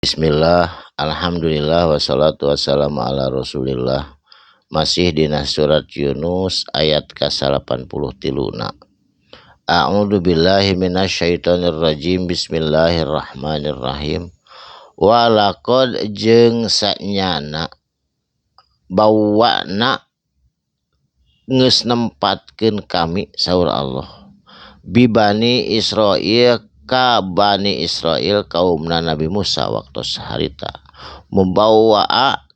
Bismillah, alhamdulillah, wassalatu wassalamu ala rasulillah. Masih dina surat Yunus ayat ke-83. A'udzu billahi minasyaitonir rajim. Bismillahirrahmanirrahim. Walaqad jeung sanyana bawana geus nempatkeun kami saur Allah bibani Israil ka Bani Israel kaumna Nabi Musa waktu saharita membawa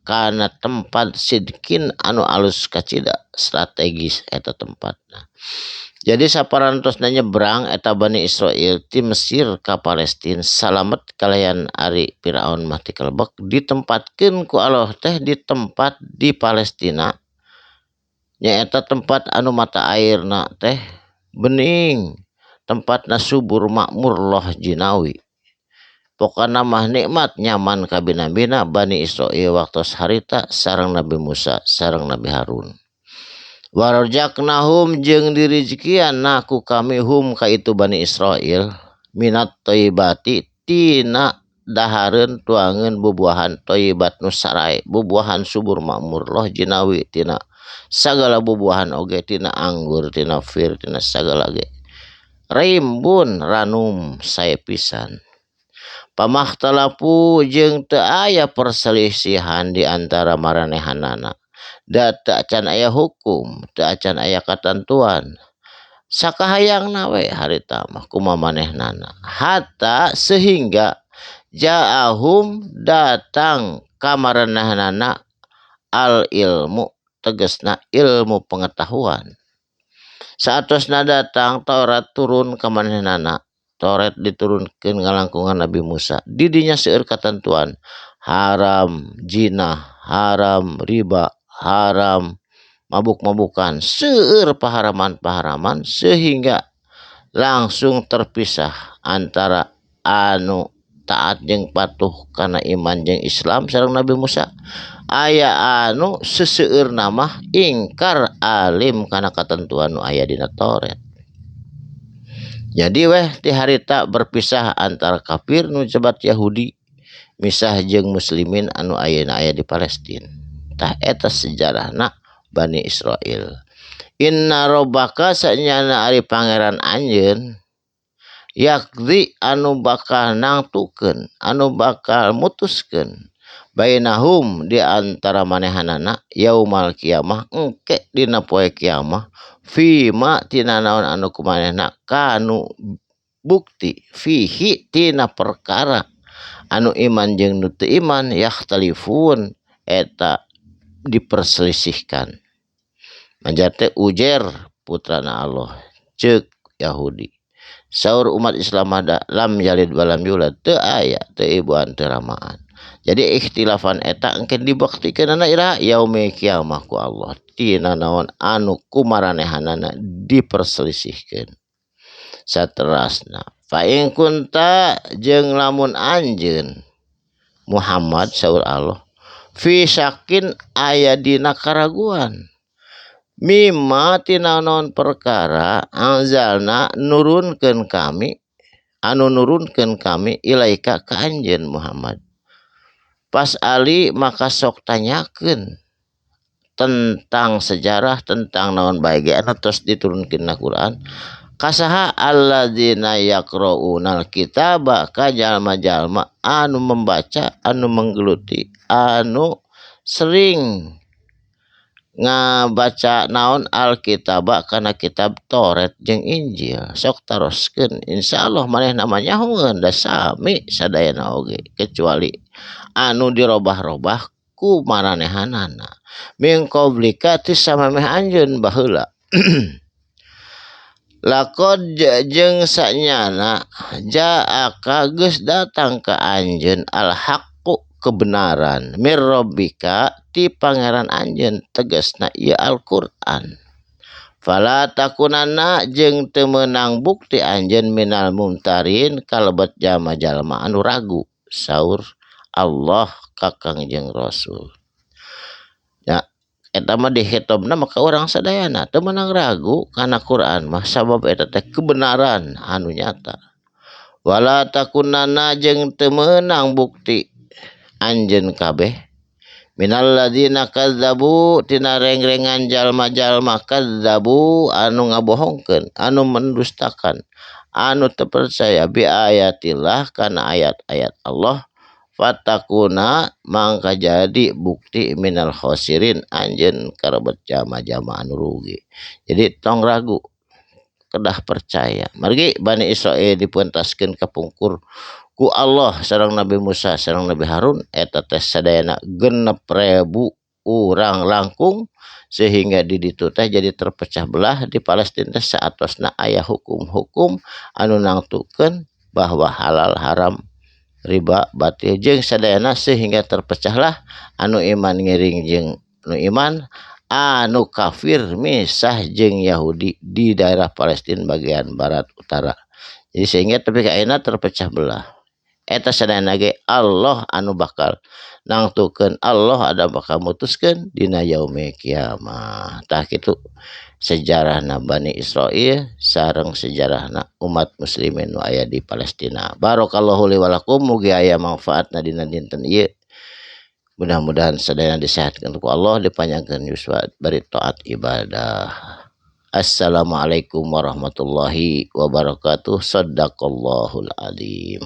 kana tempat sidkin anu alus kacida strategis eta tempatna. Jadi saparantosna nyebrang eta Bani Israel ti Mesir ka Palestina salamet kalayan ari Firaun mah ti kalebek ditempatkeun ku Allah teh di tempat di Palestina nyaeta tempat anu mata airna teh bening, tempatna subur makmur loh jinawi. Pokokna mah nikmat nyaman kabina-bina Bani Israil waktu harita sareng Nabi Musa sareng Nabi Harun. Warjaknahum jeung dirizkian naku kami hum ka itu Bani Israil minat thayyibati tina dahareun tuangeun bubuahan thayyibat nu sarai, bubuahan subur makmur loh jinawi tina sagala bubuahan oge, tina anggur, tina fir, tina sagala ge. Rimbun ranum sae pisan. Pamahtalapu jeung teu aya perselisihan di antara maranehanana. Da teu acan aya hukum, teu acan aya katentuan. Sakahayangna we harita mah kumaha manehnana. Hatta sehingga ja'ahum datang ka maranehanana al ilmu tegasna ilmu pengetahuan. Saatosna datang Taurat turun ka manehnana. Taurat diturunkeun ngalangkungan Nabi Musa. Di dinya seueur katentuan haram zina, haram riba, haram mabuk-mabukan, seueur paharaman-paharaman sehingga langsung terpisah antara anu taat jeung patuh kana iman jeung Islam sareng Nabi Musa. Aya anu seseueur nama ingkar alim kana katentuan nu aya dina Taurat. Jadi weh ti harita berpisah antara kafir nu jabat Yahudi misah jeung muslimin anu ayeuna aya di Palestina. Tah eta sejarahna Bani Israil. Inna rabbaka sanyana ari pangeran anjeun yakdi anu bakal nangtukeun, anu bakal mutuskeun bainahum di antara manehanana yaumal kiamah engke dina poe kiamah fima tina naon anu kumanehna kanu bukti fihi tina perkara anu iman jeung nu teu iman yakhtalifun eta diperselisihkan. Manjate Ujer putrana Allah ceuk Yahudi. Saur umat Islam ada lam yalid walam yulad teu aya teu ibuan teu ramaan. Jadi ikhtilafan eta engke dibuktikanana ira yaumil kiamah ku Allah tina naon anu kumaranehanana diperselisihkeun. Saterasna fa in kunta jeung lamun anjeun Muhammad saur Allah fi syakin aya dina karaguan mimma tina naon perkara anzalna nurunkeun kami anu nurunkeun kami ilaika ka anjeun Muhammad. Pas ali maka sok tanyakeun tentang sejarah tentang naon bae ge anu tos diturunkeun na Quran kasaha alladzina yaqraunal kitaba ka jalma-jalma anu membaca anu menggeluti anu sering ngabaca naon alkitaba kana kitab Taurat jeung Injil sok taroskeun insyaallah maneh namanya nyahoeun da sami sadayana oge kecuali anu dirobah-robah ku maranehanana min qablika ti samemeh anjeun baheula. Laqad jeung sanyana ja'aka geus datang ka anjeun al haqqu kebenaran mir rabbika ti pangeran anjeun tegasna ieu Al-Qur'an. Fala takunanna jeung teu meunang bukti anjeun minal mumtarin kalebet jalma-jalma anu ragu saur Allah ka Kangjeng Rasul. Ya eta mah dihitobna maka urang sadayana teu meunang ragu kana Quran mah sabab eta teh kebenaran anu nyata. Wala takunanna jeung teu meunang bukti anjeun kabeh minal ladina kadzabu tina rengrengan jalma-jalma kadzabu anu ngabohongkeun anu mendustakan anu teu percaya bi ayatillah kana ayat-ayat Allah fatakuna mangka jadi bukti minal khosirin anjeun karebet jama-jama anu rugi. Jadi tong ragu kedah percaya margi Bani Israil dipentaskeun kapungkur ku Allah sareng Nabi Musa sareng Nabi Harun eta teh sadayana 6.000 urang langkung sehingga di ditu teh jadi terpecah belah di Palestina saatosna aya hukum-hukum anu nangtukeun bahwa halal haram riba batil jeung sadayana sehingga terpecahlah anu iman ngiring jeung anu iman anu kafir misah jeung Yahudi di daerah Palestina bagian barat utara. Jadi sehingga tapi kaina terpecah belah. Eta sadayana ge Allah anu bakal nangtukeun Allah ada bakal mutuskeun dina yaumil kiamah. Tah kitu sejarahna Bani Israil sareng sejarahna umat muslimin nu aya di Palestina. Barakallahu li wa lakum mugi aya manfaatna dina dinten ieu. Mudah-mudahan sadayana disehatkeun ku Allah dipanjangkeun yuswa bari taat ibadah. Assalamualaikum warahmatullahi wabarakatuh. Shadaqallahul adzim.